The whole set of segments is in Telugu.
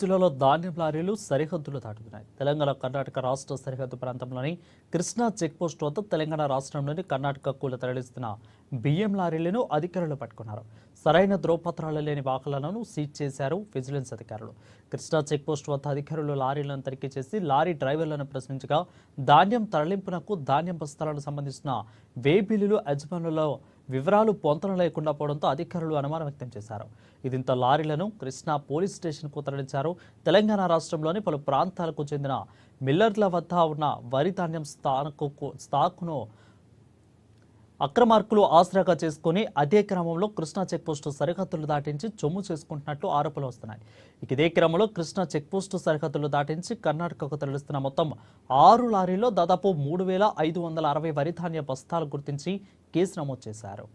జిల్లాలో ధాన్యం లారీలు సరిహద్దులు దాటుతున్నాయి. తెలంగాణ కర్ణాటక రాష్ట్ర సరిహద్దు ప్రాంతంలోని కృష్ణా చెక్పోస్ట్ వద్ద తెలంగాణ రాష్ట్రంలోని కర్ణాటకకు తరలిస్తున్న బియ్యం లారీలను అధికారులు పట్టుకున్నారు. సరైన ధ్రువపత్రాలు లేని వాహనాలను సీజ్ చేశారు విజిలెన్స్ అధికారులు. కృష్ణా చెక్పోస్ట్ వద్ద అధికారులు లారీలను తనిఖీ చేసి లారీ డ్రైవర్లను ప్రశ్నించగా ధాన్యం తరలింపునకు ధాన్యం బస్తాలకు సంబంధించిన వే బిల్లులు యజమానులలో వివరాలు పొంతన లేకుండా పోవడంతో అధికారులు అనుమానం వ్యక్తం చేశారు. దీంతో లారీలను కృష్ణా పోలీస్ స్టేషన్కు తరలించారు. తెలంగాణ రాష్ట్రంలోని పలు ప్రాంతాలకు చెందిన మిల్లర్ల వద్ద ఉన్న వరి ధాన్యం స్టాకును అక్రమార్కులు ఆసరాగా చేసుకుని అదే క్రమంలో కృష్ణా చెక్పోస్టు సరిహద్దులు దాటించి చొమ్ము చేసుకుంటున్నట్టు ఆరోపణలు వస్తున్నాయి. ఇదే క్రమంలో కృష్ణా చెక్పోస్టు సరిహద్దులు దాటించి కర్ణాటకకు తరలిస్తున్న మొత్తం 6 లారీల్లో దాదాపు 3,560 వరి ధాన్య బస్తాలు గుర్తించి కేసు నమోదు చేశారు.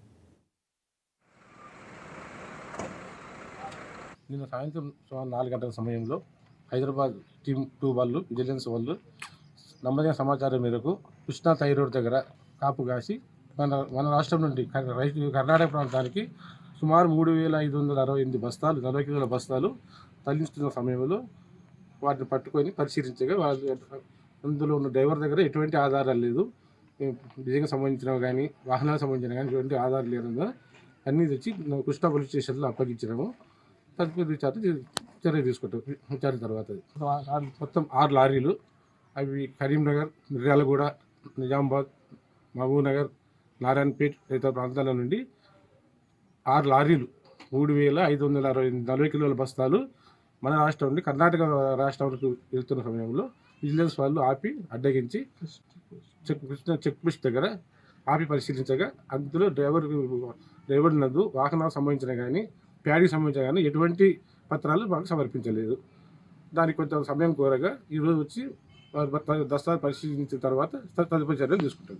నిన్న సాయంత్రం 4 గంటల సమయంలో హైదరాబాద్ టీమ్ 2 వాళ్ళు విజిలెన్స్ వాళ్ళు నమ్మదైన సమాచారం మేరకు కృష్ణా తై రోడ్ దగ్గర కాపు కాసి మన రాష్ట్రం నుండి కర్ణాటక ప్రాంతానికి సుమారు 3,568 బస్తాలు 40 కిలోల బస్తాలు తరలిస్తున్న సమయంలో వాటిని పట్టుకొని పరిశీలించగా అందులో ఉన్న డ్రైవర్ దగ్గర ఎటువంటి ఆధారాలు లేదు. నిజంగా సంబంధించినవి కానీ వాహనాలకు సంబంధించిన కానీ ఎటువంటి ఆధారాలు లేనందున అన్నీ తెచ్చి కృష్ణా పోలీస్ స్టేషన్లో అప్పగించినాము. తదుపరి చర్య తీసుకుంటాం. విచారణ తర్వాత మొత్తం 6 లారీలు, అవి కరీంనగర్, మిర్యాలగూడ, నిజామాబాద్, మహబూబ్నగర్, నారాయణపేట్ తదితర ప్రాంతాల నుండి 6 లారీలు 3,560 40 కిలోల బస్తాలు మన రాష్ట్రం నుండి కర్ణాటక రాష్ట్రానికి వెళ్తున్న సమయంలో విజిలెన్స్ వాళ్ళు ఆపి అడ్డగించి చెక్ పోస్ట్ దగ్గర ఆపి పరిశీలించగా అందులో డ్రైవర్ నందు వాహనాలకు సంబంధించిన కానీ ప్యాడీకి సంబంధించిన కానీ ఎటువంటి పత్రాలు మాకు సమర్పించలేదు. దానికి కొంచెం సమయం కోరగా ఈరోజు వచ్చి దస్తాలు పరిశీలించిన తర్వాత తదుపరి చర్యలు తీసుకుంటాం.